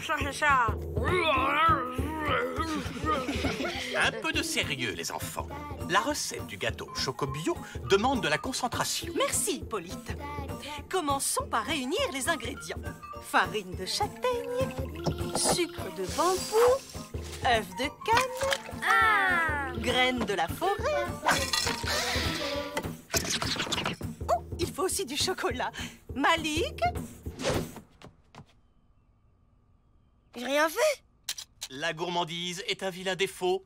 ça, c'est ça. Un peu de sérieux, les enfants. La recette du gâteau Chocobio demande de la concentration. Merci, Hippolyte. Commençons par réunir les ingrédients. Farine de châtaigne, sucre de bambou, œufs de canne, graines de la forêt. Oh, il faut aussi du chocolat. Malik? J'ai rien fait. La gourmandise est un vilain défaut.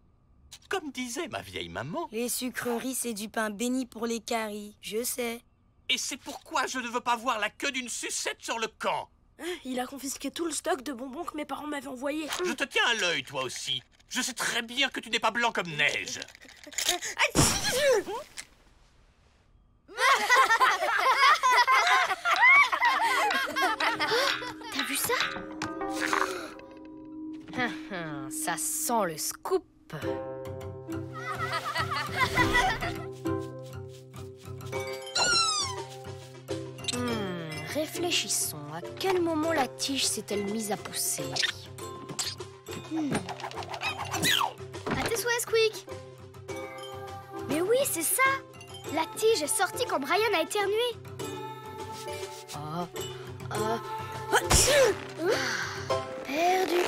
Comme disait ma vieille maman. Les sucreries, c'est du pain béni pour les caries, je sais. Et c'est pourquoi je ne veux pas voir la queue d'une sucette sur le camp. Il a confisqué tout le stock de bonbons que mes parents m'avaient envoyé. Je te tiens à l'œil, toi aussi. Je sais très bien que tu n'es pas blanc comme neige. T'as vu ça? Ça sent le scoop. Réfléchissons. À quel moment la tige s'est-elle mise à pousser? À tes souhaits, Squeak. Mais oui, c'est ça. La tige est sortie quand Brian a éternué. Perdu.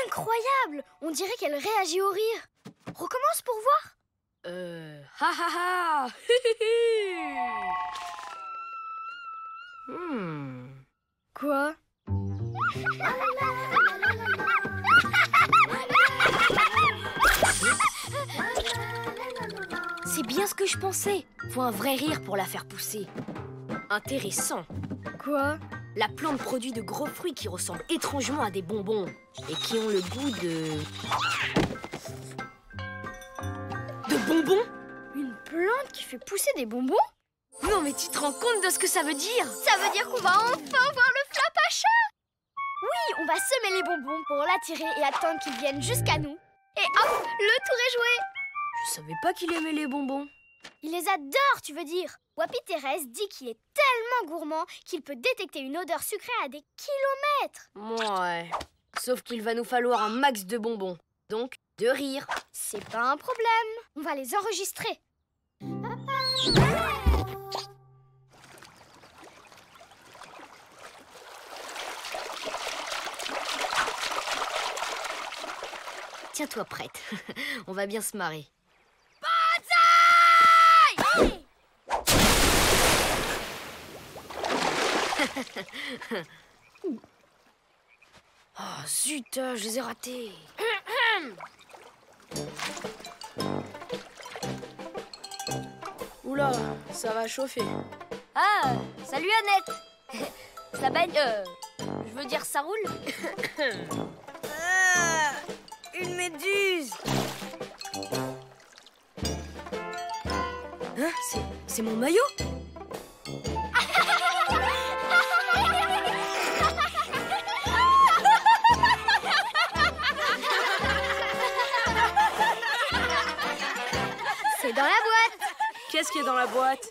Incroyable! On dirait qu'elle réagit au rire. Recommence pour voir. Ha ha ha. Quoi? C'est bien ce que je pensais. Faut un vrai rire pour la faire pousser. Intéressant. Quoi? La plante produit de gros fruits qui ressemblent étrangement à des bonbons et qui ont le goût de bonbons? Une plante qui fait pousser des bonbons? Non mais tu te rends compte de ce que ça veut dire? Ça veut dire qu'on va enfin voir le Flapacha! Oui, on va semer les bonbons pour l'attirer et attendre qu'ils viennent jusqu'à nous. Et hop, le tour est joué! Je savais pas qu'il aimait les bonbons. Il les adore, tu veux dire? Wapi Thérèse dit qu'il est tellement gourmand qu'il peut détecter une odeur sucrée à des kilomètres. Ouais. Sauf qu'il va nous falloir un max de bonbons. Donc, de rire. C'est pas un problème. On va les enregistrer. Tiens-toi prête. On va bien se marrer. Oh zut, je les ai ratés. Oula, ça va chauffer. Ah, salut Annette. Ça baigne, je veux dire ça roule. Une méduse. Hein, c'est mon maillot. C'est dans la boîte. Qu'est-ce qui est dans la boîte?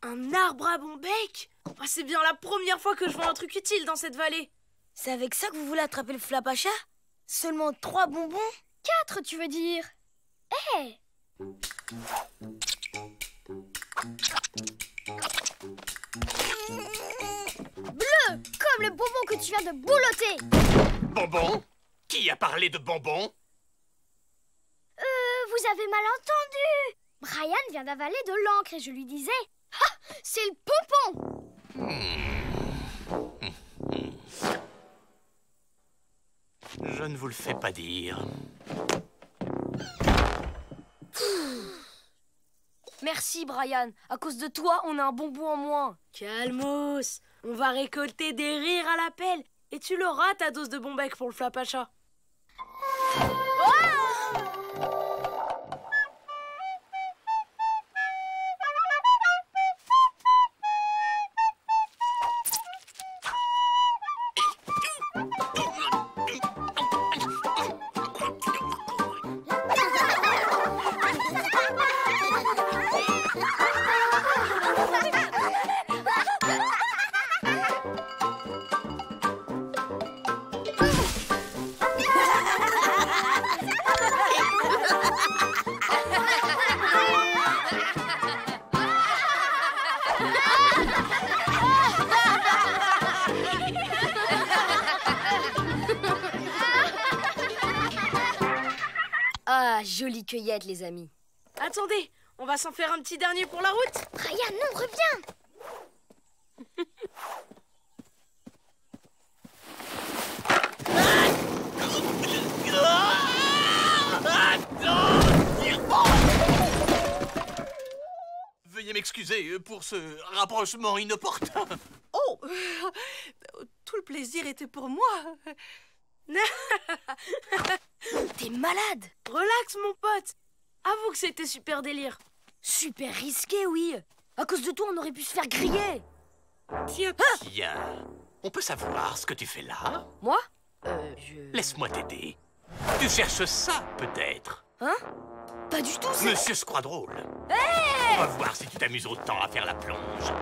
Un arbre à bon bec? Oh, c'est bien la première fois que je vois un truc utile dans cette vallée. C'est avec ça que vous voulez attraper le Flapacha? Seulement 3 bonbons? 4, tu veux dire? Hé! Bleu, comme le bonbon que tu viens de boulotter. Bonbons? Qui a parlé de bonbons? Vous avez mal entendu. Brian vient d'avaler de l'encre et je lui disais... Ah, c'est le pompon. Je ne vous le fais pas dire. Merci Brian. À cause de toi, on a un bonbon en moins. Calmos, on va récolter des rires à la pelle. Et tu l'auras ta dose de bon bec pour le Flapacha. Ah, jolie cueillette, les amis. Attendez, on va s'en faire un petit dernier pour la route. Ryan, non, reviens. Veuillez m'excuser pour ce rapprochement inopportun. Oh, tout le plaisir était pour moi. T'es malade. Relax, mon pote. Avoue que c'était super délire. Super risqué, oui. À cause de toi, on aurait pu se faire griller. Tiens, on peut savoir ce que tu fais là? Moi Laisse-moi t'aider. Tu cherches ça, peut-être? Hein? Pas du tout, c'est... Monsieur se croit drôle. On va voir si tu t'amuses autant à faire la plonge.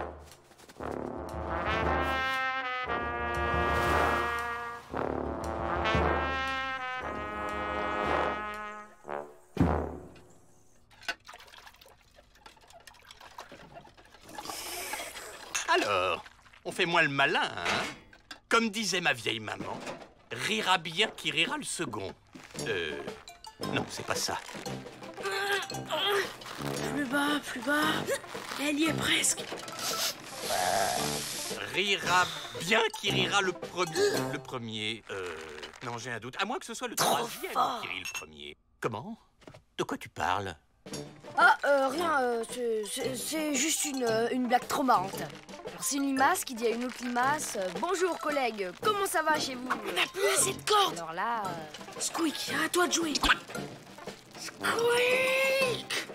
Alors, on fait moins le malin, hein? Comme disait ma vieille maman, rira bien qui rira le second. Non, c'est pas ça. Plus bas, plus bas. Elle y est presque. Rira bien qui rira le premier. Le premier, non, j'ai un doute. À moins que ce soit le troisième qui rit le premier. Comment? De quoi tu parles? Ah, rien, c'est juste une blague trop marrante. Alors, c'est une limace qui dit à une autre limace bonjour collègue, comment ça va chez vous? On n'a plus assez de cordes. Alors là... Squeak, à toi de jouer. Squeak.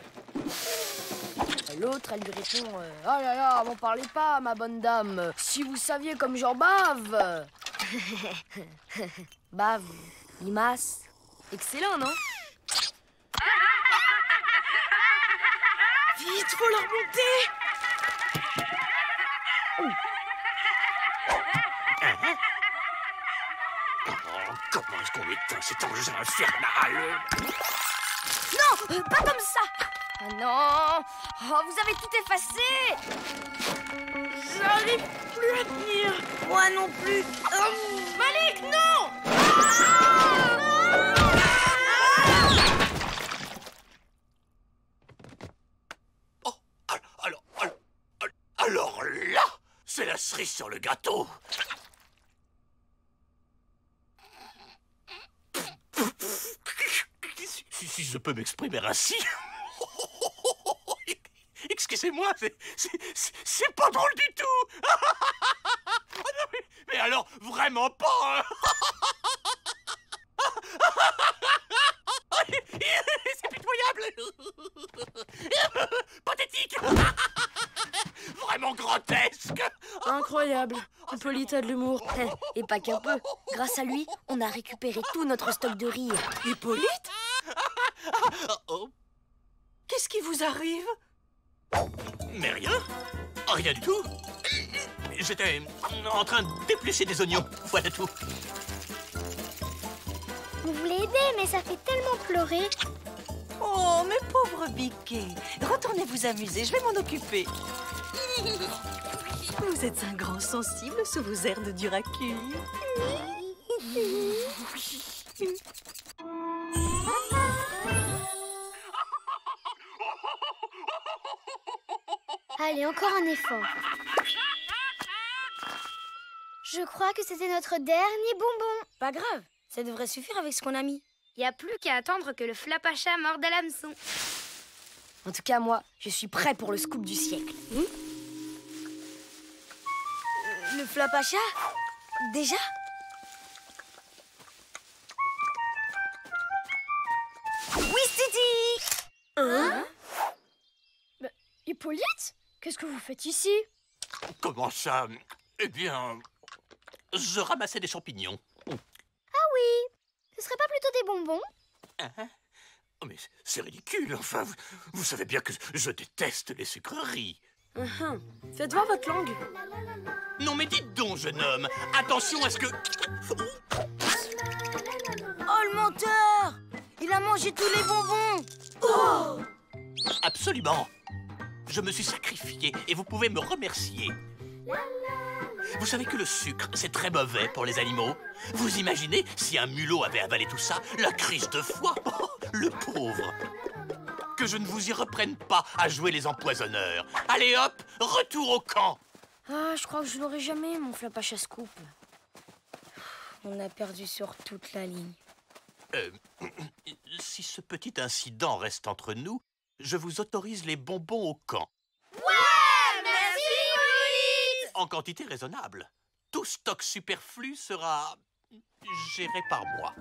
L'autre, elle lui répond oh là là, m'en parlez pas, ma bonne dame. Si vous saviez comme j'en bave. Bave, limace. Excellent, non? Vite, faut la remonter. Oh, comment est-ce qu'on éteint cet engin infernal? Non, pas comme ça. Ah non, oh, vous avez tout effacé. J'arrive plus à tenir. Moi non plus. Malik, non. Oh, alors là, c'est la cerise sur le gâteau. Si je peux m'exprimer ainsi. Excusez-moi, c'est pas drôle du tout. Mais alors, vraiment pas. C'est pitoyable. Pathétique. Vraiment grotesque. Incroyable. Hippolyte a de l'humour. Et pas qu'un peu. Grâce à lui, on a récupéré tout notre stock de rire. Hippolyte? Oh, Qu'est-ce qui vous arrive? mais rien. Rien du tout. J'étais en train d'éplucher des oignons. Voilà tout. Vous voulez aider, mais ça fait tellement pleurer. Oh, mes pauvres biquets. Retournez vous amuser, je vais m'en occuper. Vous êtes un grand sensible sous vos airs de Duracule. Allez, encore un effort. Je crois que c'était notre dernier bonbon. Pas grave, ça devrait suffire avec ce qu'on a mis. Y a plus qu'à attendre que le flapacha morde à l'hameçon. En tout cas, moi, je suis prêt pour le scoop du siècle. Le flapacha? Déjà? Oui, Titi! Hein? Hippolyte? Qu'est-ce que vous faites ici? Comment ça? Eh bien, je ramassais des champignons. Ah oui, ce serait pas plutôt des bonbons? Hein? Oh, mais c'est ridicule, enfin, vous savez bien que je déteste les sucreries. Faites voir votre langue. Non mais dites donc, jeune homme, attention à ce que... Oh, le menteur! Il a mangé tous les bonbons! Oh! Absolument. Je me suis sacrifié et vous pouvez me remercier. Vous savez que le sucre, c'est très mauvais pour les animaux. Vous imaginez si un mulot avait avalé tout ça, la crise de foie. Oh, le pauvre. Que je ne vous y reprenne pas à jouer les empoisonneurs. Allez hop, retour au camp. Ah, je crois que je l'aurai jamais, mon Flapacha Scoop. On a perdu sur toute la ligne. Si ce petit incident reste entre nous, je vous autorise les bonbons au camp. Ouais, merci, Hippolyte! En quantité raisonnable. Tout stock superflu sera géré par moi.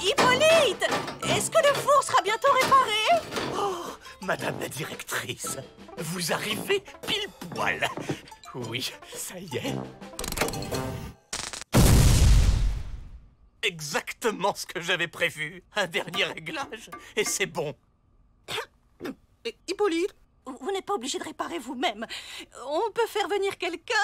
Hippolyte! Est-ce que le four sera bientôt réparé? Oh, Madame la directrice, vous arrivez pile poil. Oui, ça y est. Exactement ce que j'avais prévu. Un dernier réglage, et c'est bon. Hippolyte, vous n'êtes pas obligé de réparer vous-même. On peut faire venir quelqu'un?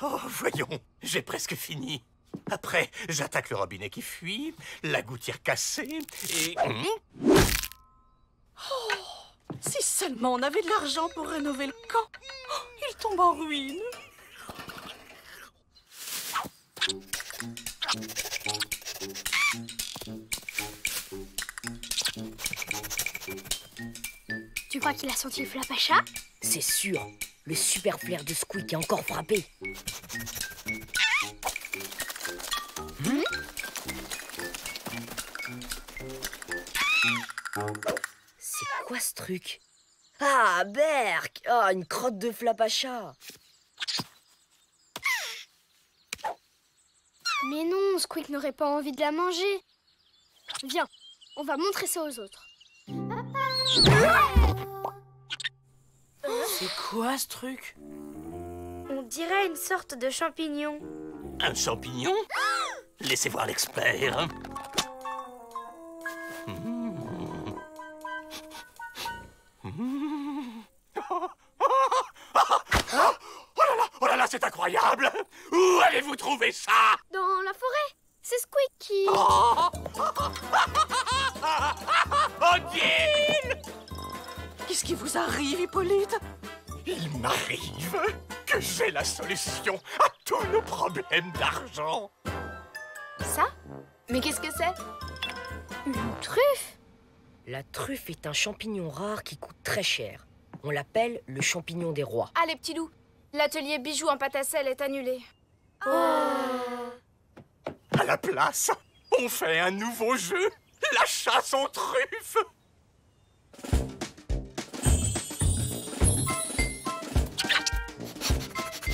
Oh, voyons, j'ai presque fini. Après, j'attaque le robinet qui fuit, la gouttière cassée, et... Si seulement on avait de l'argent pour rénover le camp. Oh, il tombe en ruine. Tu crois qu'il a senti le Flapacha? C'est sûr, le super flair de Squeak est encore frappé. C'est quoi ce truc? Ah, Berk! Ah, une crotte de Flapacha! Mais non, Squeak n'aurait pas envie de la manger. Viens, on va montrer ça aux autres. C'est quoi ce truc? On dirait une sorte de champignon. Un champignon? Laissez voir l'expert. Oh là là, c'est incroyable! Où avez-vous trouvé ça? Dans la forêt, c'est Squeak qui... Oh, Odile! Qu'est-ce qui vous arrive, Hippolyte? Il m'arrive que j'ai la solution à tous nos problèmes d'argent. Ça? Mais qu'est-ce que c'est? Une truffe? La truffe est un champignon rare qui coûte très cher. On l'appelle le champignon des rois. Allez, petit loup, l'atelier bijoux en pâte à sel est annulé. À la place, on fait un nouveau jeu, la chasse aux truffes.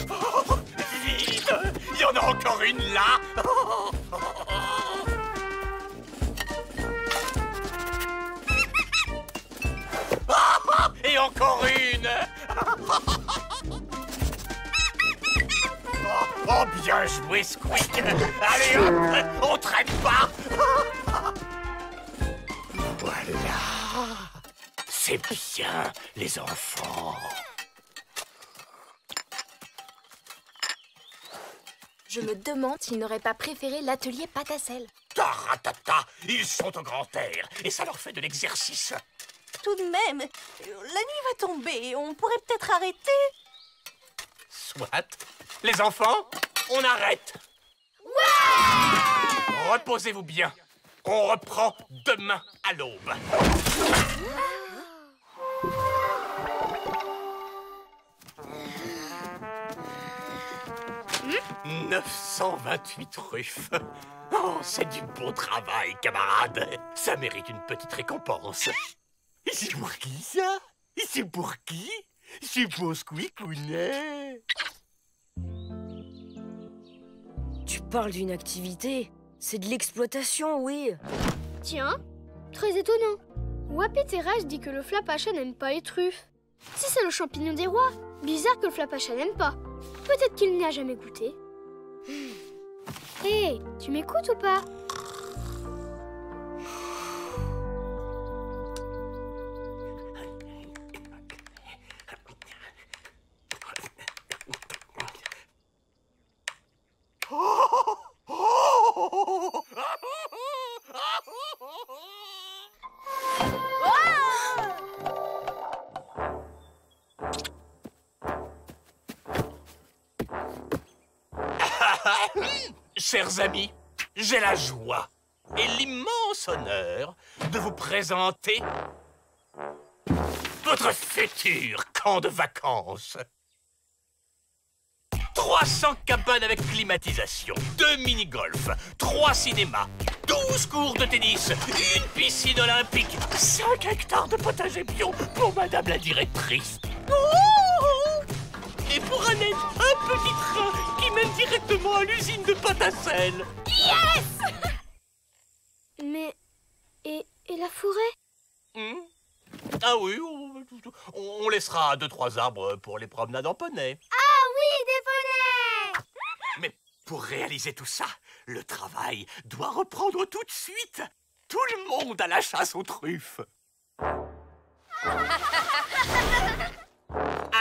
Oh, vide! Il y en a encore une là. Et encore une. Oh, bien joué, Squeak. Allez hop, on traîne pas. Voilà. C'est bien, les enfants. Je me demande s'ils n'auraient pas préféré l'atelier pâte à sel. Taratata, ils sont au grand air et ça leur fait de l'exercice. Tout de même, la nuit va tomber. On pourrait peut-être arrêter. Soit. Les enfants, on arrête. Ouais! Reposez-vous bien. On reprend demain à l'aube. 928 truffes. Oh, c'est du bon travail, camarade. Ça mérite une petite récompense. C'est pour qui, ça? C'est pour qui? C'est pour Squeakounet. Tu parles d'une activité? C'est de l'exploitation, oui. Tiens, très étonnant. Wapéterage dit que le Flapacha n'aime pas les truffes. Si c'est le champignon des rois, bizarre que le Flapacha n'aime pas. Peut-être qu'il n'y a jamais goûté. Hé, tu m'écoutes ou pas? Chers amis, j'ai la joie et l'immense honneur de vous présenter votre futur camp de vacances. 300 cabanes avec climatisation, 2 mini-golf, 3 cinémas, 12 cours de tennis, une piscine olympique, 5 hectares de potager bio pour madame la directrice. Oh! Et pour Annette, un petit train qui mène directement à l'usine de pâte à sel. Yes! Mais... Et la forêt? Ah oui, on laissera 2-3 arbres pour les promenades en poney. Ah oui, des poneys! Mais pour réaliser tout ça, le travail doit reprendre tout de suite. Tout le monde à la chasse aux truffes.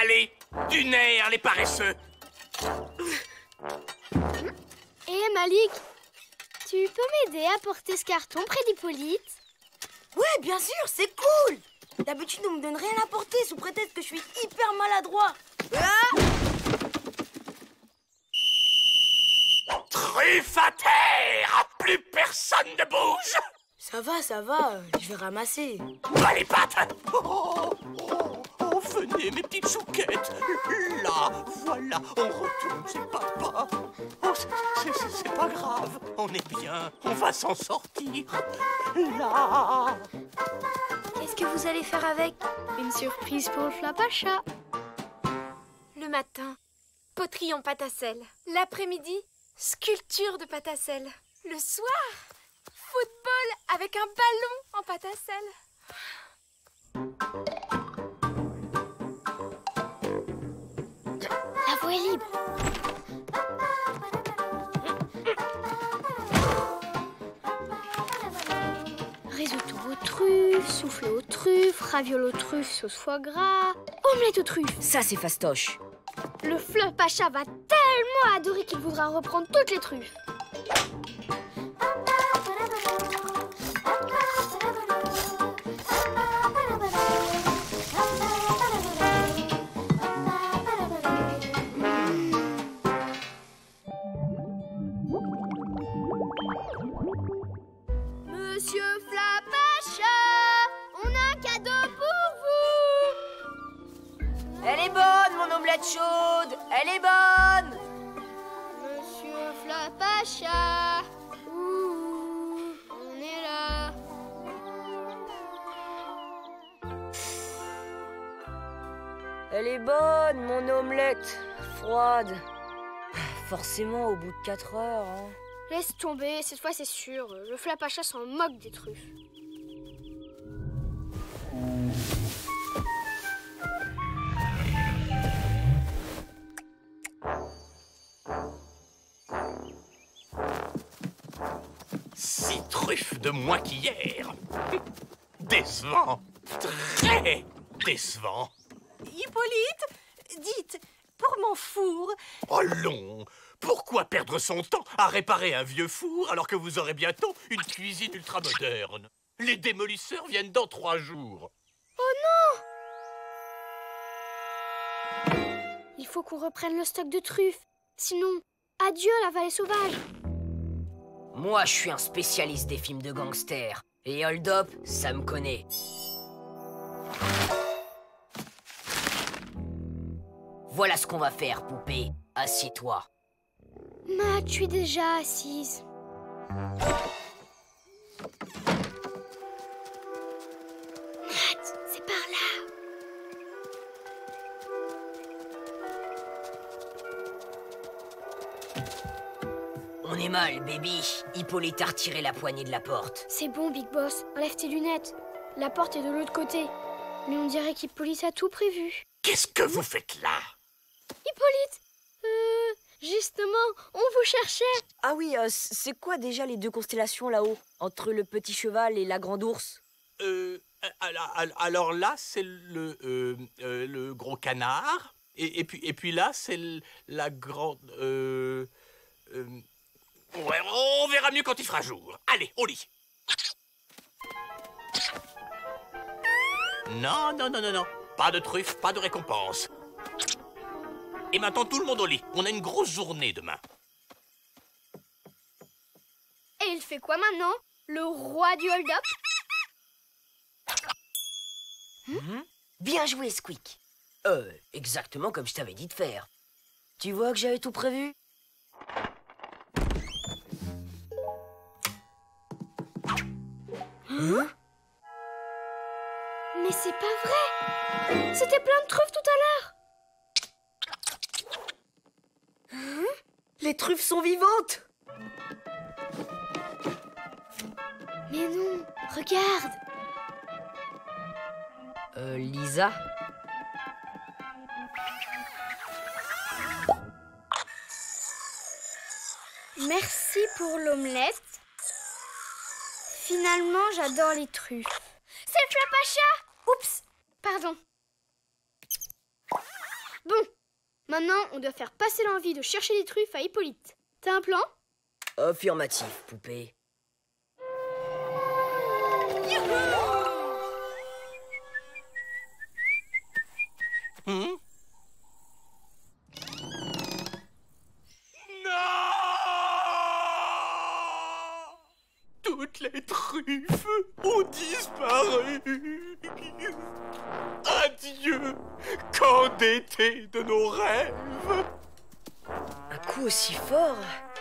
Allez, du nerf, les paresseux. Et Malik, tu peux m'aider à porter ce carton près d'Hippolyte? Ouais, bien sûr, c'est cool. D'habitude, on me donne rien à porter sous prétexte que je suis hyper maladroit. Truffes à terre! Plus personne ne bouge! Ça va, je vais ramasser. Pas les pattes! Oh, venez, mes petites chouquettes! Là, voilà, on retourne chez papa. Oh, c'est pas grave, on est bien, on va s'en sortir. Là! Qu'est-ce que vous allez faire avec? Une surprise pour le Flapacha. Le matin, poterie en pâte à sel. L'après-midi, sculpture de pâte à sel. Le soir, football avec un ballon en pâte à sel. La voie est libre. Risotto aux truffes, soufflé aux truffes, ravioles aux truffes, sauce foie gras, omelette aux truffes. Ça, c'est fastoche. Le Flapacha va tellement adorer qu'il voudra reprendre toutes les truffes. Monsieur Flapacha, on a un cadeau pour vous. Elle est bonne, mon omelette chaude. Elle est bonne. Monsieur Flapacha, ouh, on est là. Elle est bonne, mon omelette. Froide. Forcément, au bout de 4 heures. Hein. Laisse tomber, cette fois c'est sûr. Le Flapacha s'en moque des truffes. Six truffes de moins qu'hier. Décevant. Très décevant. Hippolyte, dites, pour mon four, Oh non! Pourquoi perdre son temps à réparer un vieux four alors que vous aurez bientôt une cuisine ultramoderne? Les démolisseurs viennent dans 3 jours. Il faut qu'on reprenne le stock de truffes. Sinon, adieu la vallée sauvage. Moi, je suis un spécialiste des films de gangsters. Et Hold Up, ça me connaît. Voilà ce qu'on va faire, poupée. Assieds-toi. Ma, tu es déjà assise. Nat, c'est par là. On est mal, baby. Hippolyte a retiré la poignée de la porte. C'est bon, Big Boss. Enlève tes lunettes. La porte est de l'autre côté. Mais on dirait qu'Hippolyte a tout prévu. Qu'est-ce que vous faites là? Hippolyte, justement, on vous cherchait. Ah oui, c'est quoi déjà les 2 constellations là-haut? Entre le petit cheval et la grande ours? Alors là, c'est le gros canard. Et puis là, c'est la grande... Ouais, on verra mieux quand il fera jour. Allez, au lit. Non. Pas de truffes, pas de récompense. Et maintenant, tout le monde au lit. On a une grosse journée demain. fais quoi maintenant? Le roi du hold-up? Bien joué, Squeak. Exactement comme je t'avais dit de faire. Tu vois que j'avais tout prévu? Mais c'est pas vrai! C'était plein de truffes tout à l'heure! Les truffes sont vivantes! Mais non, regarde! Lisa? Merci pour l'omelette. Finalement, j'adore les truffes. C'est le Flapacha! Oups, pardon. Bon, maintenant, on doit faire passer l'envie de chercher des truffes à Hippolyte. T'as un plan? Affirmatif, poupée. Toutes les truffes ont disparu. Adieu, camp d'été de nos rêves. Un coup aussi fort,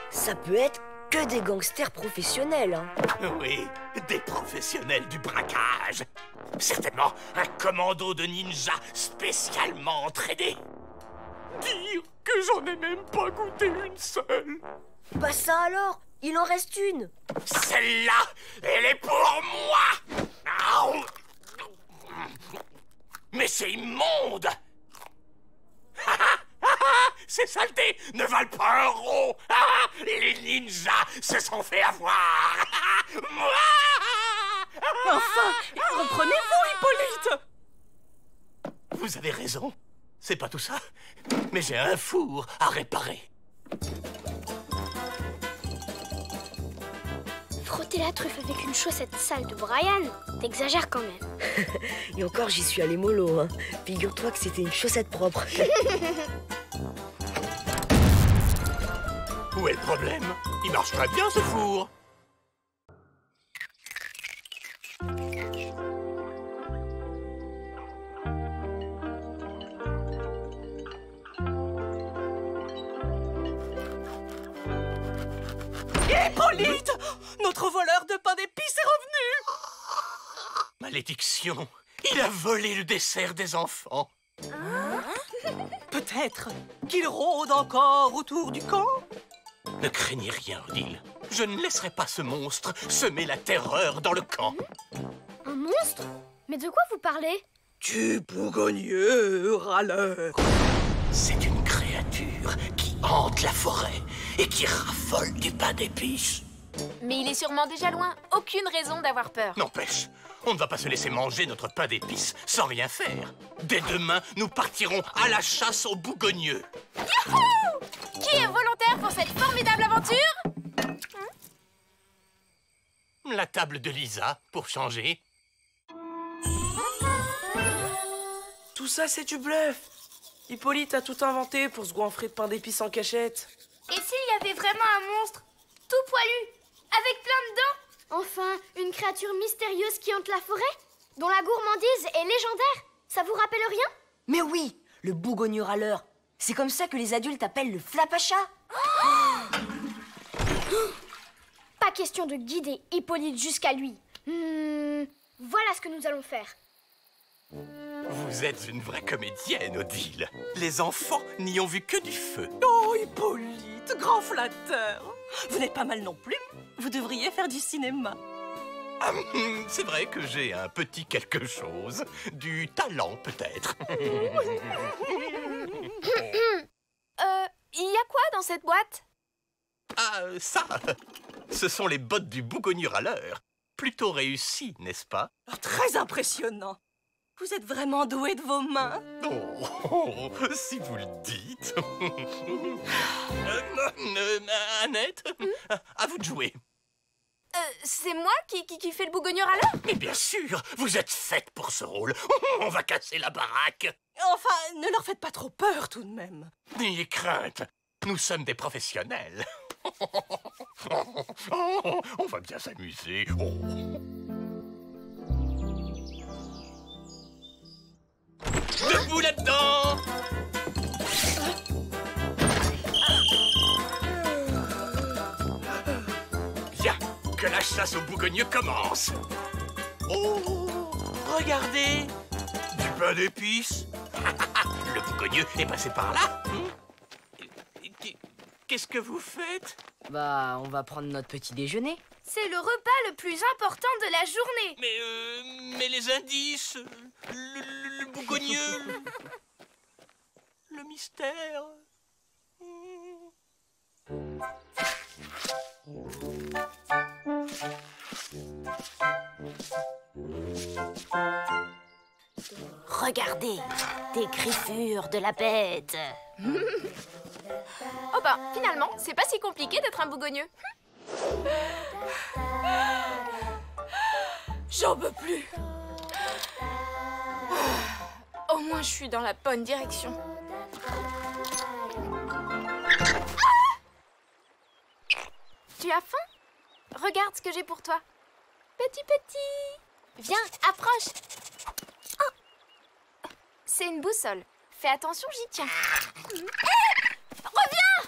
ça peut être que des gangsters professionnels, hein. Oui, des professionnels du braquage. Certainement un commando de ninjas spécialement entraîné. Dire que j'en ai même pas goûté une seule. Bah ça alors, il en reste une. Celle-là, elle est pour moi. Aouh. Mais c'est immonde. Ces saletés ne valent pas un rond. Les ninjas se sont fait avoir. Enfin, reprenez-vous, Hippolyte! Vous avez raison, c'est pas tout ça. Mais j'ai un four à réparer. Frotter la truffe avec une chaussette sale de Brian, t'exagères quand même. Et encore, j'y suis allé mollo, hein. Figure-toi que c'était une chaussette propre. Où est le problème? Il marche très bien, ce four. Hippolyte! Notre voleur de pain d'épices est revenu! Malédiction! Il a volé le dessert des enfants. Peut-être qu'il rôde encore autour du camp? Ne craignez rien, Odile. Je ne laisserai pas ce monstre semer la terreur dans le camp. Un monstre? Mais de quoi vous parlez? Tu bougogneux râleur! C'est une créature qui hante la forêt et qui raffole du pain d'épices. Mais il est sûrement déjà loin. Aucune raison d'avoir peur. N'empêche, on ne va pas se laisser manger notre pain d'épices sans rien faire. Dès demain, nous partirons à la chasse aux bougogneux. Youhou! Qui est volontaire pour cette formidable aventure? La table de Lisa, pour changer. Tout ça, c'est du bluff. Hippolyte a tout inventé pour se goinfrer de pain d'épices en cachette. Et s'il y avait vraiment un monstre, tout poilu, avec plein de dents? Enfin, une créature mystérieuse qui hante la forêt, dont la gourmandise est légendaire. Ça vous rappelle rien? Mais oui, le bougogneux râleur. C'est comme ça que les adultes appellent le Flapacha. Pas question de guider Hippolyte jusqu'à lui. Voilà ce que nous allons faire. Vous êtes une vraie comédienne, Odile. Les enfants n'y ont vu que du feu. Oh, Hippolyte, grand flatteur! Vous n'êtes pas mal non plus. Vous devriez faire du cinéma. C'est vrai que j'ai un petit quelque chose. Du talent, peut-être. Il y a quoi dans cette boîte? Ah, ça, ce sont les bottes du bougogneux râleur. Plutôt réussi, n'est-ce pas? Oh, très impressionnant. Vous êtes vraiment doué de vos mains. Oh, si vous le dites. Annette, à vous de jouer. C'est moi qui fais le bougogneux râleur? Mais bien sûr, vous êtes faite pour ce rôle. On va casser la baraque. Enfin, ne leur faites pas trop peur tout de même. N'ayez crainte, nous sommes des professionnels. On va bien s'amuser. Oh. Debout là-dedans! Viens, que la chasse aux bougogneux commence. Oh, regardez, du pain d'épices. Le bougogneux est passé par là. Qu'est-ce que vous faites? Bah, on va prendre notre petit déjeuner. C'est le repas le plus important de la journée. Mais les indices, le bougogneux, le mystère. Regardez, des griffures de la bête. Oh bah, finalement, c'est pas si compliqué d'être un bougogneux. J'en peux plus. Au moins, je suis dans la bonne direction. Tu as faim? Regarde ce que j'ai pour toi. Petit. Viens, approche. Oh. C'est une boussole. Fais attention, j'y tiens. Reviens!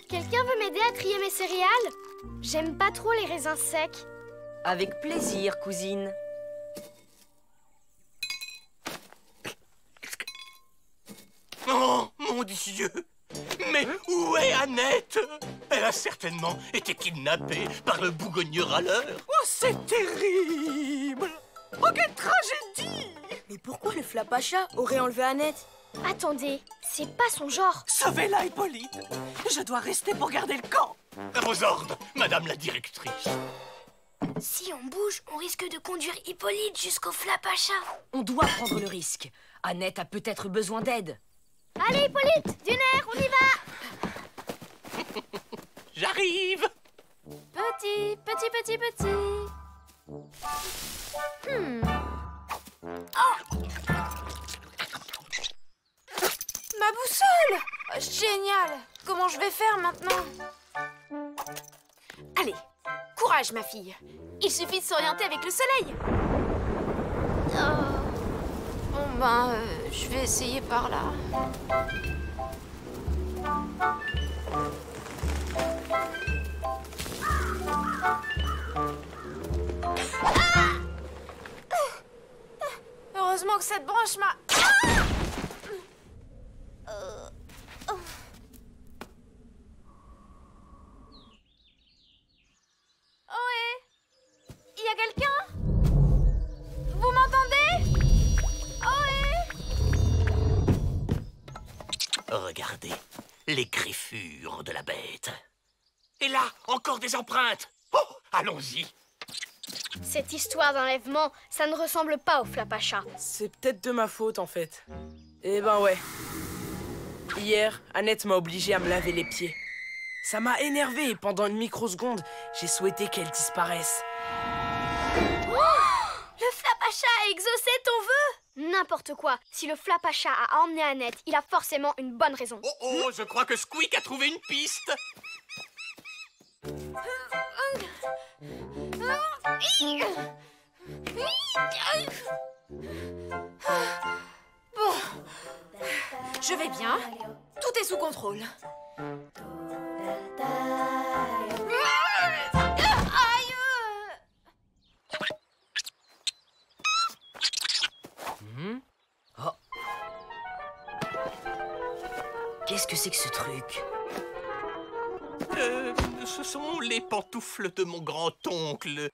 Quelqu'un veut m'aider à trier mes céréales? J'aime pas trop les raisins secs. Avec plaisir, cousine. Oh, mon Dieu! Mais où est Annette? Elle a certainement été kidnappée par le bougogneux râleur. Oh, c'est terrible! Oh, quelle tragédie! Mais pourquoi le Flapacha aurait enlevé Annette? Attendez, c'est pas son genre. Sauvez-la, Hippolyte! Je dois rester pour garder le camp! À vos ordres, madame la directrice. Si on bouge, on risque de conduire Hippolyte jusqu'au Flapacha. On doit prendre le risque. Annette a peut-être besoin d'aide. Allez, Hippolyte, du nerf, on y va! J'arrive! Petit. Ma boussole! Oh, génial! Comment je vais faire maintenant? Allez, courage ma fille. Il suffit de s'orienter avec le soleil. Bon ben, je vais essayer par là. Heureusement que cette branche m'a... Ohé! Il y a quelqu'un? Vous m'entendez? Ohé! Regardez, les griffures de la bête. Et là, encore des empreintes. Oh, allons-y. Cette histoire d'enlèvement, ça ne ressemble pas au Flapacha. C'est peut-être de ma faute, en fait. Eh ben ouais. Hier, Annette m'a obligé à me laver les pieds. Ça m'a énervé et pendant une microseconde, j'ai souhaité qu'elle disparaisse. Le Flapacha a exaucé ton vœu? N'importe quoi. Si le Flapacha a emmené Annette, il a forcément une bonne raison. Oh, je crois que Squeak a trouvé une piste. Bon, je vais bien. Tout est sous contrôle. Aïe! Oh. Qu'est-ce que c'est que ce truc? Ce sont les pantoufles de mon grand-oncle.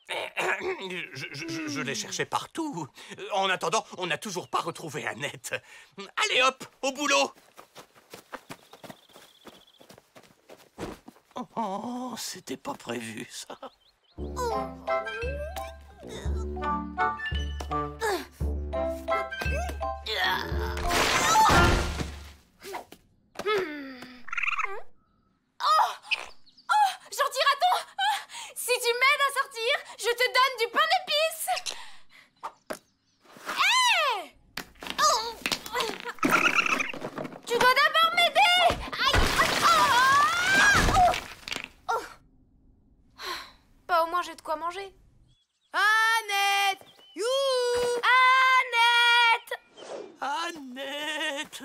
Je les cherchais partout. En attendant, on n'a toujours pas retrouvé Annette. Allez hop, au boulot. Oh, c'était pas prévu, ça. Gentil raton! Si tu m'aides à sortir, je te donne du pain dois d'abord m'aider. Aïe. Bah au moins j'ai de quoi manger. Annette! Youhou! Annette!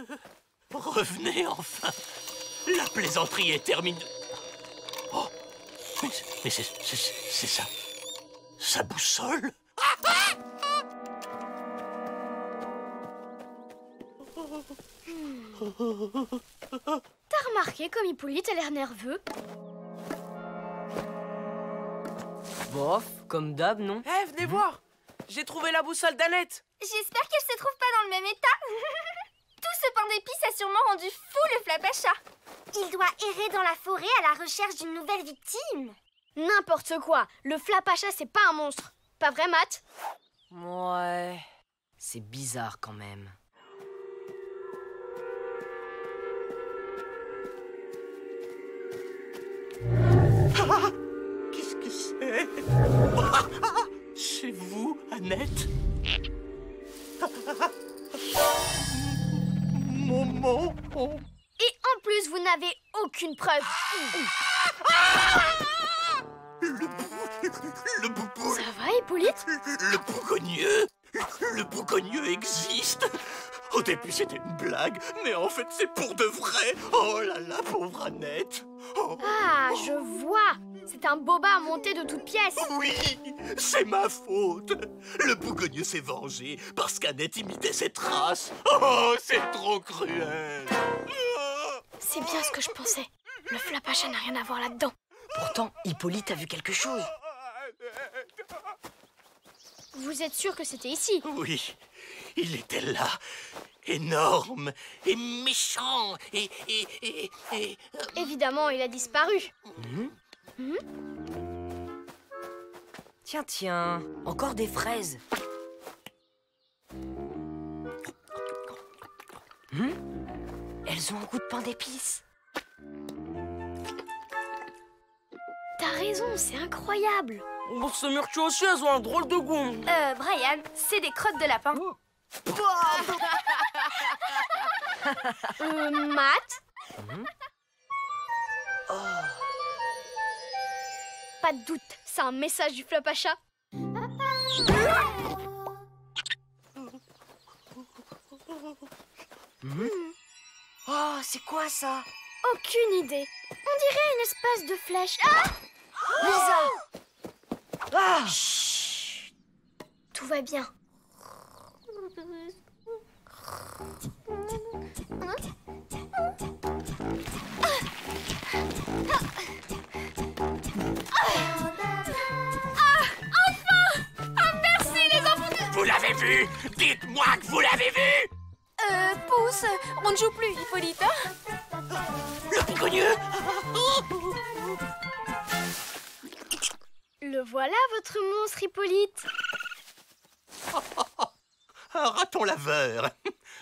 Revenez enfin. La plaisanterie est terminée. Oh, mais c'est ça. Sa boussole. T'as remarqué comme Hippolyte a l'air nerveux? Bof, comme d'hab, non? Eh, venez voir. J'ai trouvé la boussole d'Annette. J'espère qu'elle se trouve pas dans le même état. Tout ce pain d'épices a sûrement rendu fou le Flapacha. Il doit errer dans la forêt à la recherche d'une nouvelle victime. N'importe quoi. Le Flapacha, c'est pas un monstre. Pas vrai, Matt? Ouais... C'est bizarre quand même. Qu'est-ce que c'est? C'est vous, Annette? Maman? Et en plus, vous n'avez aucune preuve. Le boubou... Ça va, Hippolyte? Le bougogneux existe. Au début, c'était une blague, mais en fait, c'est pour de vrai. Oh là là, pauvre Annette. Oh. Ah, je vois. C'est un boba monté de toutes pièces. Oui, c'est ma faute. Le bougogneux s'est vengé parce qu'Annette imitait ses traces. Oh, c'est trop cruel. C'est bien ce que je pensais. Le Flapacha n'a rien à voir là-dedans. Pourtant, Hippolyte a vu quelque chose. Vous êtes sûr que c'était ici? Oui, il était là. Énorme et méchant et... Évidemment, il a disparu. Tiens, tiens, encore des fraises. Elles ont un goût de pain d'épices. T'as raison, c'est incroyable. Bon, ce murtu aussi, elles ont un drôle de goût. Brian, c'est des crottes de lapin. Matt? Pas de doute, c'est un message du Flapacha. Oh, c'est quoi ça? Aucune idée. On dirait une espèce de flèche. Ah! Lisa! Ah! Chut. Tout va bien. Vous l'avez vu? Dites-moi que vous l'avez vu! Pousse, on ne joue plus, Hippolyte. Le bougogneux! Le voilà, votre monstre, Hippolyte. Un raton laveur.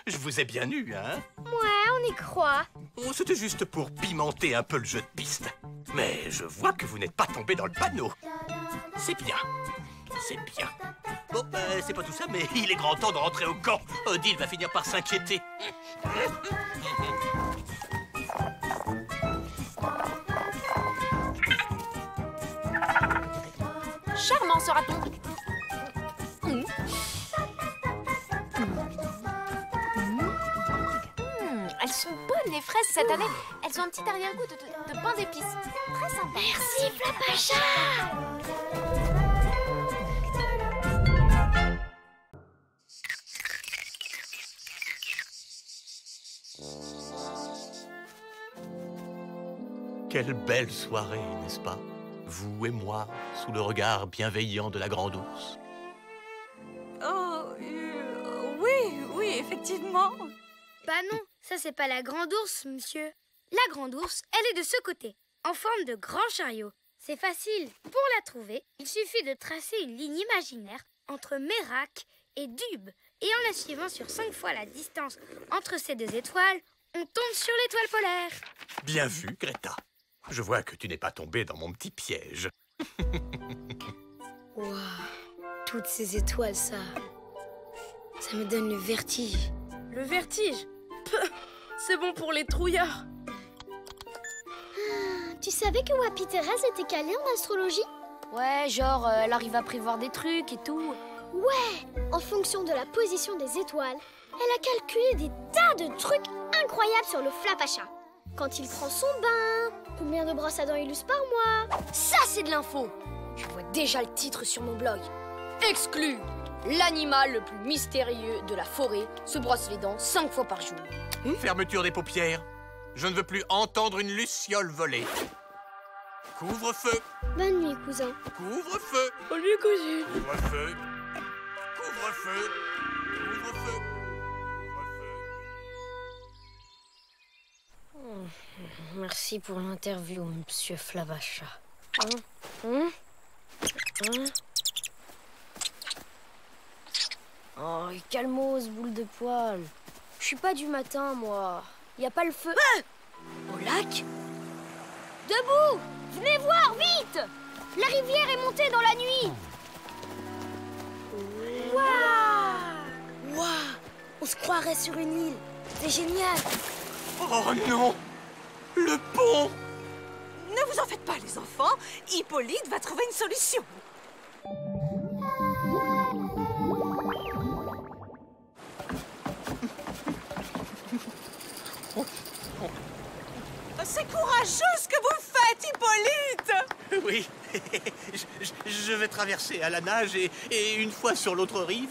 Je vous ai bien eu, hein? Ouais, on y croit. Oh, c'était juste pour pimenter un peu le jeu de piste. Mais je vois que vous n'êtes pas tombé dans le panneau. C'est bien. C'est bien. Bon, c'est pas tout ça, mais il est grand temps de rentrer au camp. Odile va finir par s'inquiéter. Charmant ce raton. Elles sont bonnes les fraises cette année. Elles ont un petit arrière-goût de pain d'épices. Très sympa. Merci, Flapacha. Quelle belle soirée, n'est-ce pas? Vous et moi, sous le regard bienveillant de la grande ours. Oui, effectivement. Bah non, ça c'est pas la grande ours, monsieur. La grande ours, elle est de ce côté, en forme de grand chariot. C'est facile, pour la trouver, il suffit de tracer une ligne imaginaire entre Mérac et Dube. Et en la suivant sur 5 fois la distance entre ces deux étoiles, on tombe sur l'étoile polaire. Bien vu, Greta. Je vois que tu n'es pas tombée dans mon petit piège. Waouh, toutes ces étoiles, ça me donne le vertige. Le vertige? C'est bon pour les trouillards. Tu savais que Wappy Thérèse était calée en astrologie? Ouais, genre, elle arrive à prévoir des trucs et tout. Ouais, en fonction de la position des étoiles, elle a calculé des tas de trucs incroyables sur le Flapacha. Quand il prend son bain, combien de brosses à dents il use par mois. Ça, c'est de l'info. Je vois déjà le titre sur mon blog. Exclu. L'animal le plus mystérieux de la forêt se brosse les dents 5 fois par jour. Fermeture des paupières. Je ne veux plus entendre une luciole voler. Couvre-feu. Bonne nuit, cousin. Couvre-feu. Bonne nuit, cousine. Couvre-feu. Couvre-feu. Couvre-feu. Merci pour l'interview, monsieur Flavacha. Oh, calmos, boule de poil. Je suis pas du matin, moi. Y a pas le feu. Au lac? Debout! Venez voir, vite! La rivière est montée dans la nuit. Waouh! On se croirait sur une île. C'est génial. Oh non! Le pont! Ne vous en faites pas, les enfants. Hippolyte va trouver une solution. C'est courageux ce que vous faites, Hippolyte! Oui, je vais traverser à la nage et une fois sur l'autre rive,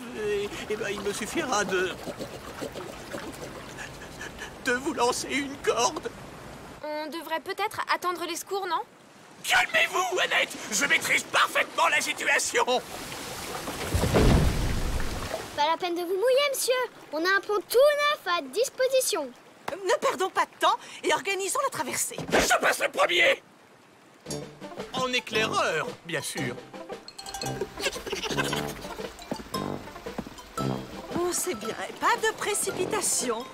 ben, il me suffira de vous lancer une corde. On devrait peut-être attendre les secours, non? Calmez-vous, Annette! Je maîtrise parfaitement la situation! Pas la peine de vous mouiller, monsieur. On a un pont tout neuf à disposition. Ne perdons pas de temps et organisons la traversée. Je passe le premier! En éclaireur, bien sûr. Oh, c'est bien. Pas de précipitation.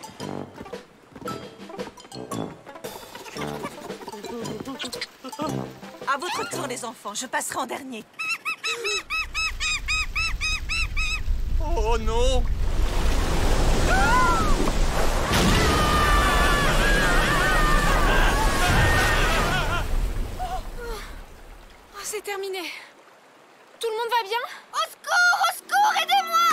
À votre tour, les enfants. Je passerai en dernier. Oh non! C'est terminé. Tout le monde va bien? Au secours, aidez-moi!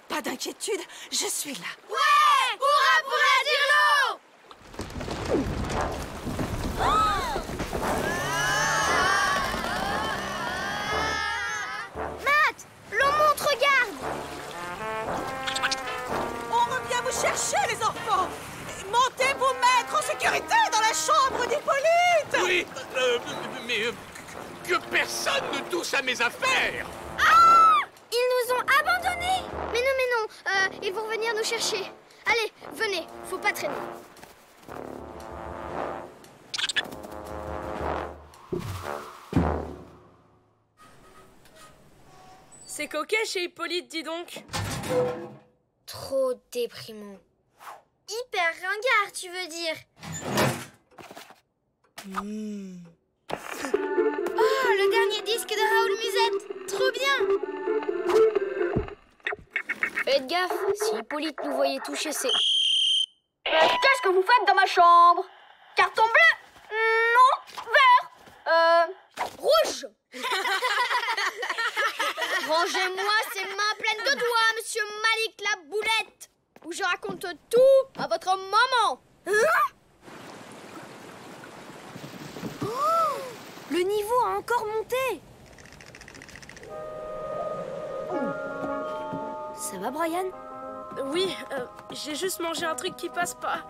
Pas d'inquiétude, je suis là. Ouais! Hurrah pour la Dirlo! Matt, l'eau monte, regarde. On revient vous chercher, les enfants. Montez vous mettre en sécurité dans la chambre d'Hippolyte. Oui, mais que personne ne touche à mes affaires! Ils nous ont abandonnés. Mais non, ils vont venir nous chercher. Allez, venez, faut pas traîner. C'est coquet chez Hippolyte, dis donc. Trop déprimant. Hyper ringard, tu veux dire? Oh, le dernier disque de Raoul Musette. Trop bien. Faites gaffe, si Hippolyte nous voyait toucher ses... Qu'est-ce que vous faites dans ma chambre? Carton bleu? Non. Vert? Rouge. Rangez-moi ces mains pleines de doigts, monsieur Malik la boulette, ou je raconte tout à votre maman. Le niveau a encore monté. Ça va, Brian? Oui, j'ai juste mangé un truc qui passe pas.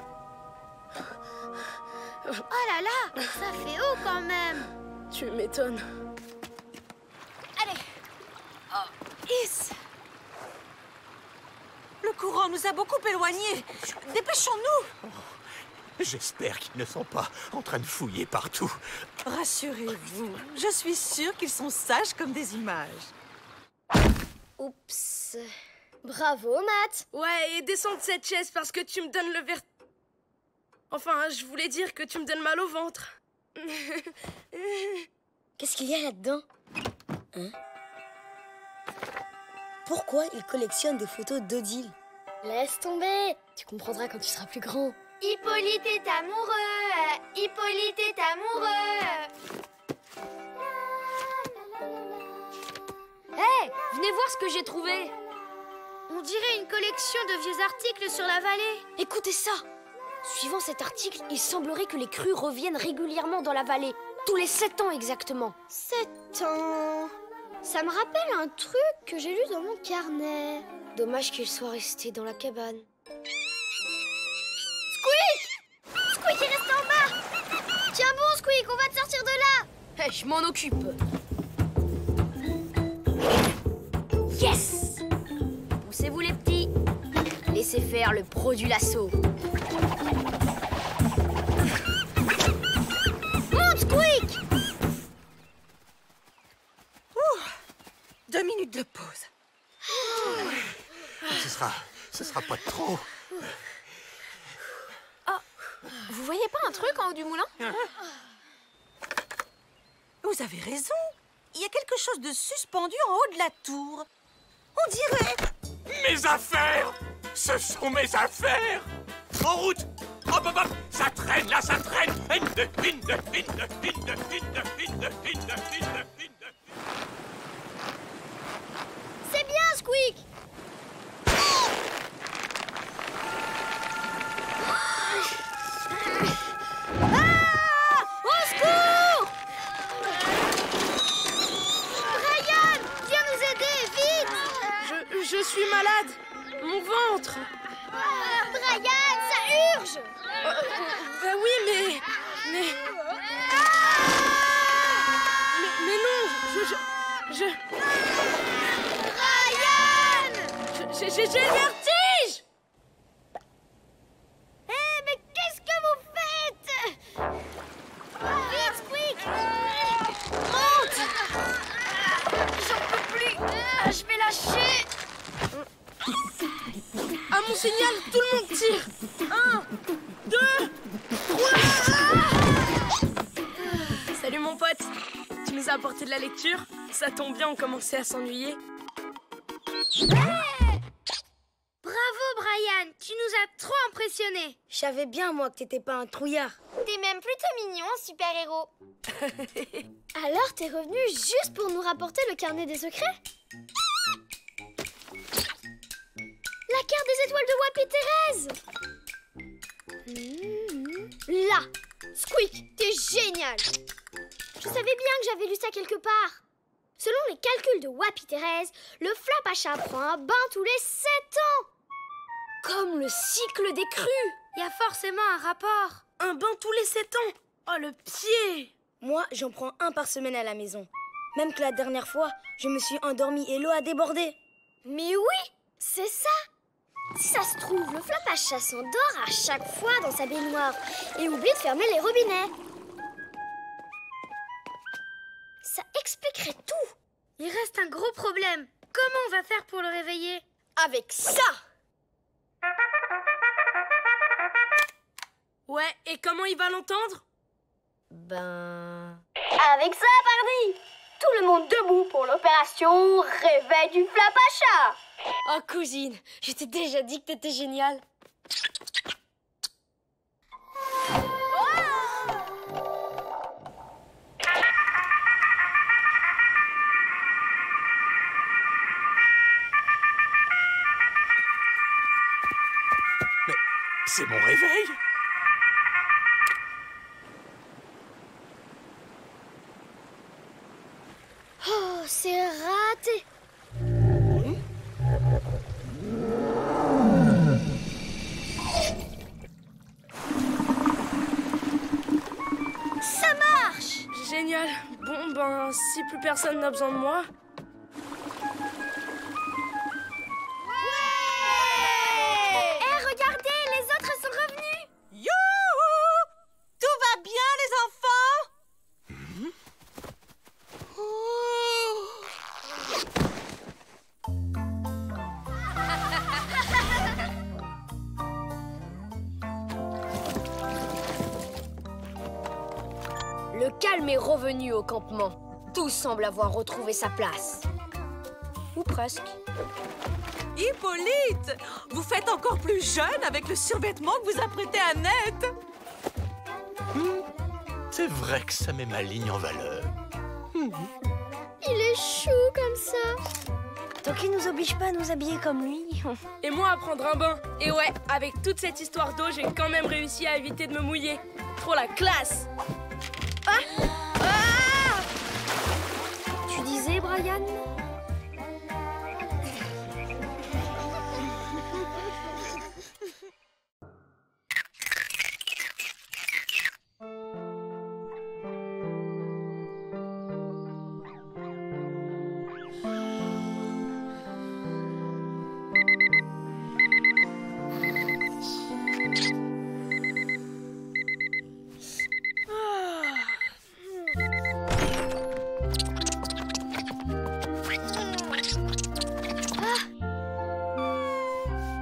Oh là là, ça fait haut quand même. Tu m'étonnes. Allez. Is. Le courant nous a beaucoup éloignés. Dépêchons-nous. J'espère qu'ils ne sont pas en train de fouiller partout. Rassurez-vous, je suis sûre qu'ils sont sages comme des images. Oups. Bravo, Matt. Ouais, et descends de cette chaise parce que tu me donnes le vertige. Enfin, je voulais dire que tu me donnes mal au ventre. Qu'est-ce qu'il y a là-dedans? Hein? pourquoi il collectionne des photos d'Odile. Laisse tomber, tu comprendras quand tu seras plus grand. Hippolyte est amoureux, Hippolyte est amoureux. Hé, venez voir ce que j'ai trouvé. On dirait une collection de vieux articles sur la vallée. Écoutez ça. Suivant cet article, il semblerait que les crues reviennent régulièrement dans la vallée. Tous les 7 ans exactement. 7 ans. Ça me rappelle un truc que j'ai lu dans mon carnet. Dommage qu'il soit resté dans la cabane. Squeak! Squeak, il reste en bas. Tiens bon, Squeak, on va te sortir de là. Hey, je m'en occupe. Yes! Poussez-vous les petits. Laissez faire le pro du lasso. Monte, Squeak! 2 minutes de pause. Ce sera pas trop. Vous voyez pas un truc en haut du moulin? Vous avez raison. Il y a quelque chose de suspendu en haut de la tour. On dirait... Mes affaires! Ce sont mes affaires! En route! Hop, hop, hop! Ça traîne, là, ça traîne! C'est bien, Squeak! Ah! Au secours! Brian, viens nous aider, vite! Je suis malade. Mon ventre. Brian, ça urge! Bah oui, mais non, Brian! j'ai le vertige. Eh, mais qu'est-ce que vous faites? Vite, Squeak! Monte! J'en peux plus! Je vais lâcher! À mon signal, tout le monde tire. 1, 2, 3. Salut mon pote. Tu nous as apporté de la lecture? Ça tombe bien, on commençait à s'ennuyer. Bravo, Brian, tu nous as trop impressionnés. Je savais bien, moi, que t'étais pas un trouillard. T'es même plutôt mignon, super-héros. Alors, t'es revenu juste pour nous rapporter le carnet des secrets? La carte des étoiles de Wap et Thérèse! Là! Squeak, t'es génial! Je savais bien que j'avais lu ça quelque part. Selon les calculs de Wap et Thérèse, le Flapacha prend un bain tous les 7 ans! Comme le cycle des crues. Il y a forcément un rapport. Un bain tous les 7 ans. Oh, le pied. Moi, j'en prends un par semaine à la maison. Même que la dernière fois, je me suis endormie et l'eau a débordé. Mais oui, c'est ça! Si ça se trouve, le Flapacha s'endort à chaque fois dans sa baignoire et oublie de fermer les robinets. Ça expliquerait tout. Il reste un gros problème. Comment on va faire pour le réveiller? Avec ça! Ouais, et comment il va l'entendre? Avec ça, pardi! Tout le monde debout pour l'opération Réveil du Flapacha! Oh, cousine, je t'ai déjà dit que t'étais géniale. Mais c'est mon réveil! Oh, c'est raté! Ça marche! Génial. Bon, ben, si plus personne n'a besoin de moi... Eh, regardez, les autres sont revenus! Youhou! Tout va bien, les enfants? Le calme est revenu au campement. Tout semble avoir retrouvé sa place. Ou presque. Hippolyte, vous faites encore plus jeune avec le survêtement que vous apprêtez à Annette. C'est vrai que ça met ma ligne en valeur. Il est chou comme ça. Tant qu'il nous oblige pas à nous habiller comme lui. Et moi à prendre un bain. Et ouais, avec toute cette histoire d'eau, j'ai quand même réussi à éviter de me mouiller. Trop la classe. Tu disais, Brian?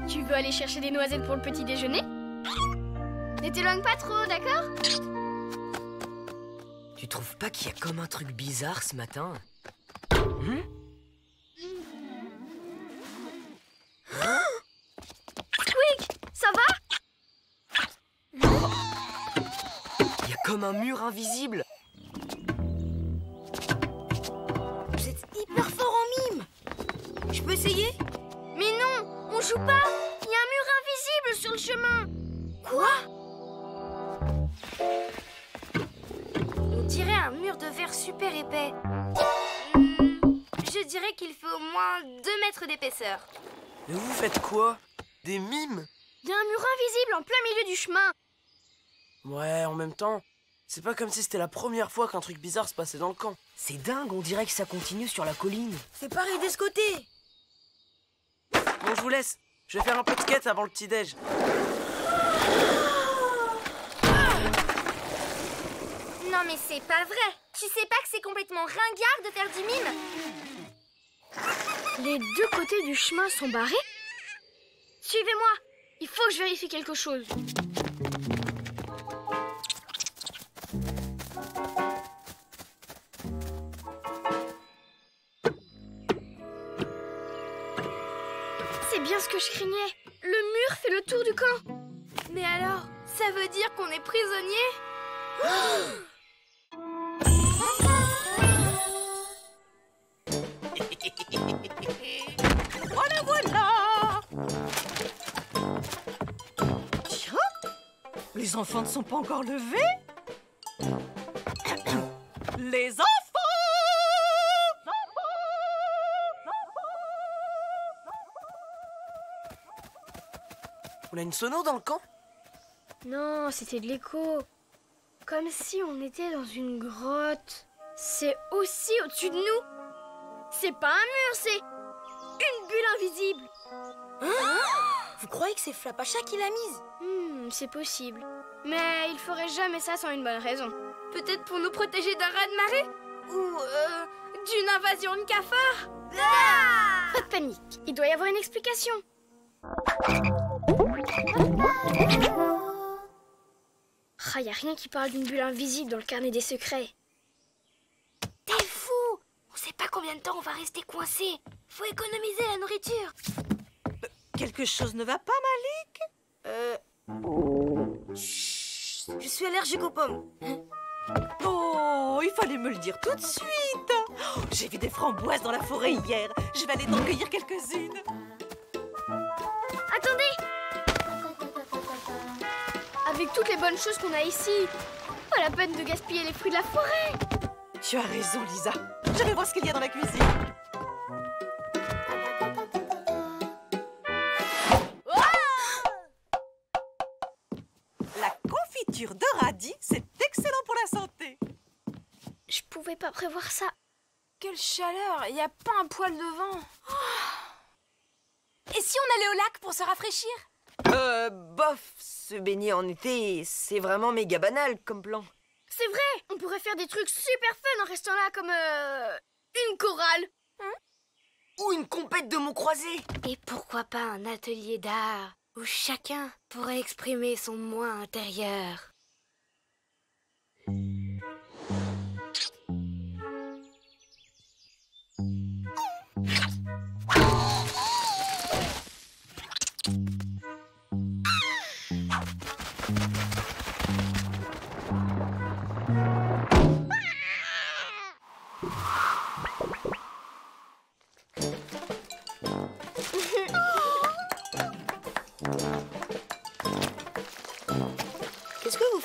Tu veux aller chercher des noisettes pour le petit déjeuner? Ne t'éloigne pas trop, d'accord? Tu trouves pas qu'il y a comme un truc bizarre ce matin? Squeak, ça va? Il y a comme un mur invisible. Vous êtes hyper fort en mime. Je peux essayer? Mais non, on joue pas. Il y a un mur invisible sur le chemin. Quoi? On dirait un mur de verre super épais. Je dirais qu'il fait au moins 2 mètres d'épaisseur. Mais vous faites quoi? Des mimes? Il y a un mur invisible en plein milieu du chemin. Ouais, en même temps, c'est pas comme si c'était la première fois qu'un truc bizarre se passait dans le camp. C'est dingue, on dirait que ça continue sur la colline. C'est pareil de ce côté. Bon, je vous laisse. Je vais faire un peu de skate avant le petit-déj. Non mais c'est pas vrai. Tu sais pas que c'est complètement ringard de faire du mime? Les 2 côtés du chemin sont barrés. Suivez-moi. Il faut que je vérifie quelque chose. C'est bien ce que je craignais. Le mur fait le tour du camp. Mais alors, ça veut dire qu'on est prisonniers? Voilà, voilà. Tiens, les enfants ne sont pas encore levés. Les enfants! On a une sono dans le camp? Non, c'était de l'écho. Comme si on était dans une grotte. C'est aussi au-dessus de nous. C'est pas un mur, c'est une bulle invisible. Vous croyez que c'est Flapacha qui l'a mise? C'est possible. Mais il ferait jamais ça sans une bonne raison. Peut-être pour nous protéger d'un raz-de-marée? Ou d'une invasion de cafards? Pas de panique, il doit y avoir une explication. Y a rien qui parle d'une bulle invisible dans le carnet des secrets. T'es fou! On sait pas combien de temps on va rester coincé. Faut économiser la nourriture. Quelque chose ne va pas, Malik? Chut, je suis allergique aux pommes. Oh, il fallait me le dire tout de suite. Oh, j'ai vu des framboises dans la forêt hier. Je vais aller t'en cueillir quelques-unes. Attendez! Avec toutes les bonnes choses qu'on a ici, pas la peine de gaspiller les fruits de la forêt. Tu as raison, Lisa. Je vais voir ce qu'il y a dans la cuisine. La confiture de radis, c'est excellent pour la santé. Je pouvais pas prévoir ça. Quelle chaleur! Il n'y a pas un poil de vent. Et si on allait au lac pour se rafraîchir? Bof, se baigner en été, c'est vraiment méga banal comme plan. C'est vrai, on pourrait faire des trucs super fun en restant là comme une chorale. Ou une compète de mots croisés. Et pourquoi pas un atelier d'art où chacun pourrait exprimer son moi intérieur.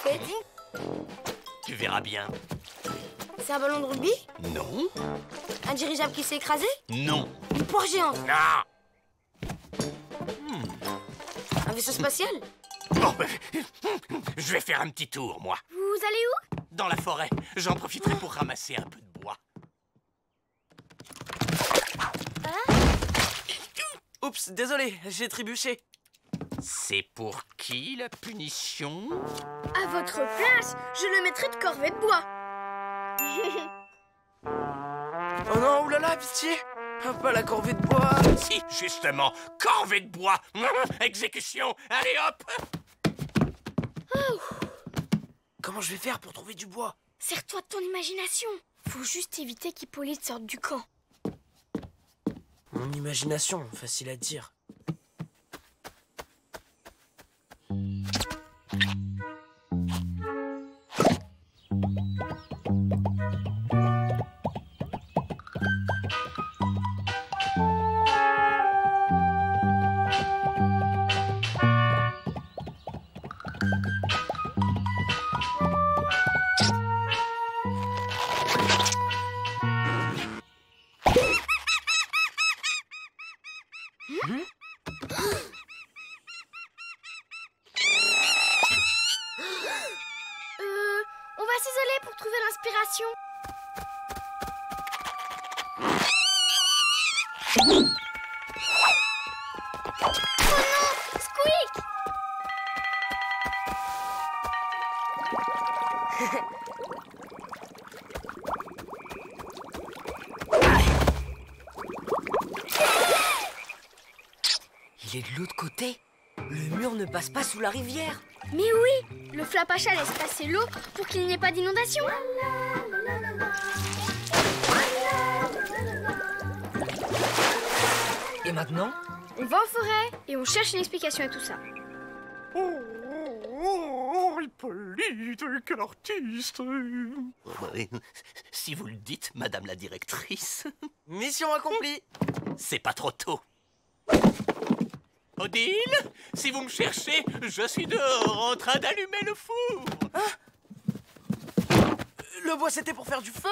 fait? Tu verras bien. C'est un ballon de rugby? Non. Un dirigeable qui s'est écrasé? Non. Une poire géante? Non. Un vaisseau spatial? Bon, je vais faire un petit tour, moi. Vous allez où? Dans la forêt. J'en profiterai pour ramasser un peu de bois. Oups, désolé, j'ai trébuché. C'est pour qui, la punition? À votre place, je le mettrai de corvée de bois. Oh non, oulala, pitié. Pas la corvée de bois. Si, justement, corvée de bois. Exécution. Allez, hop. Comment je vais faire pour trouver du bois? Sers-toi de ton imagination. Faut juste éviter qu'Hippolyte sorte du camp. Mon imagination, facile à dire. On va s'isoler pour trouver l'inspiration. Oh non, Squeak! Il est de l'autre côté. Le mur ne passe pas sous la rivière. Mais oui, le Flapacha laisse passer l'eau pour qu'il n'y ait pas d'inondation. Et maintenant? On va en forêt et on cherche une explication à tout ça. Oh, Hippolyte, quel artiste! Si vous le dites, madame la directrice. Mission accomplie. C'est pas trop tôt. Odile, si vous me cherchez, je suis dehors en train d'allumer le four. Le bois, c'était pour faire du feu?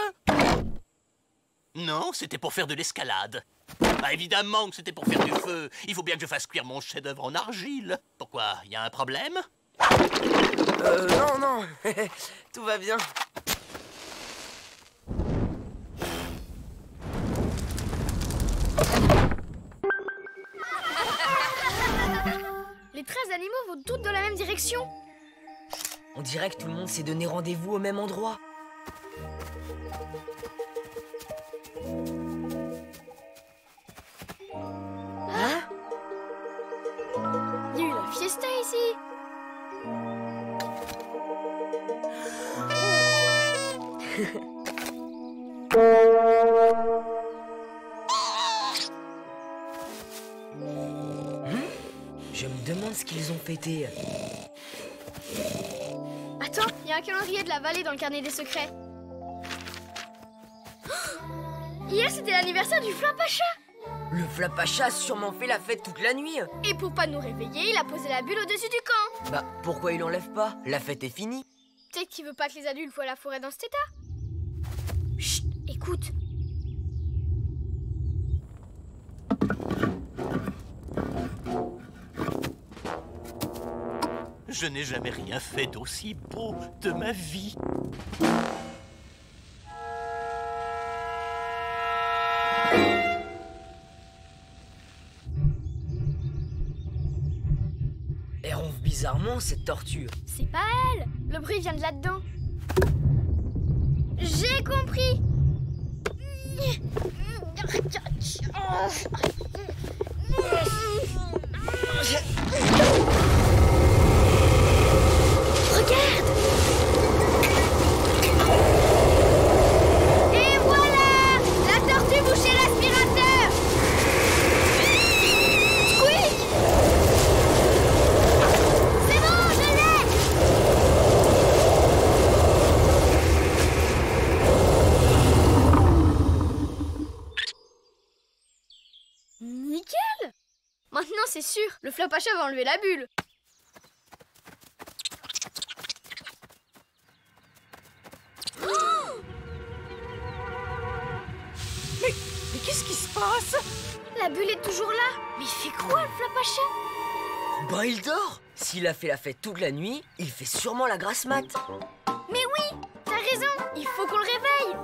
Non, c'était pour faire de l'escalade. Bah, évidemment que c'était pour faire du feu. Il faut bien que je fasse cuire mon chef-d'œuvre en argile. Pourquoi? Il y a un problème? Non, non. Tout va bien. Les 13 animaux vont toutes dans la même direction. On dirait que tout le monde s'est donné rendez-vous au même endroit. Hein? Il y a eu la fiesta ici. Je me demande ce qu'ils ont fêté. Attends, il y a un calendrier de la vallée dans le carnet des secrets. Hier, c'était l'anniversaire du Flapacha. Le Flapacha a sûrement fait la fête toute la nuit. Et pour pas nous réveiller, il a posé la bulle au-dessus du camp. Bah, pourquoi il l'enlève pas? La fête est finie. Peut-être qu'il veut pas que les adultes voient la forêt dans cet état. Chut, écoute. Je n'ai jamais rien fait d'aussi beau de ma vie. Elle ronfle bizarrement, cette tortue. C'est pas elle. Le bruit vient de là-dedans. J'ai compris. Regarde. Et voilà, la tortue bouchait l'aspirateur. Squeak. C'est bon, je l'ai. Nickel. Maintenant, c'est sûr, le Flapacha va enlever la bulle. est toujours là. Mais il fait quoi, le Flapacha? Bah, il dort. S'il a fait la fête toute la nuit, il fait sûrement la grasse mat. Mais oui, t'as raison. Il faut qu'on le réveille.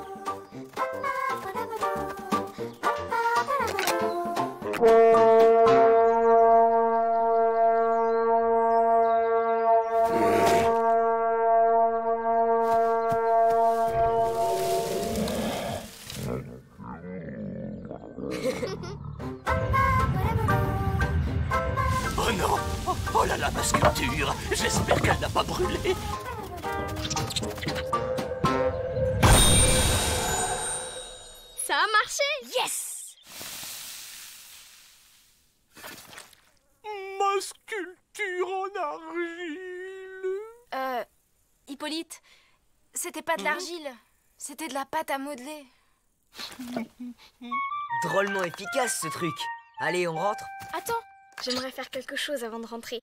Oh non! Oh là là, ma sculpture! J'espère qu'elle n'a pas brûlé! Ça a marché! Yes! Ma sculpture en argile! Hippolyte, c'était pas de l'argile, c'était de la pâte à modeler. Drôlement efficace, ce truc. Allez, on rentre. Attends, j'aimerais faire quelque chose avant de rentrer.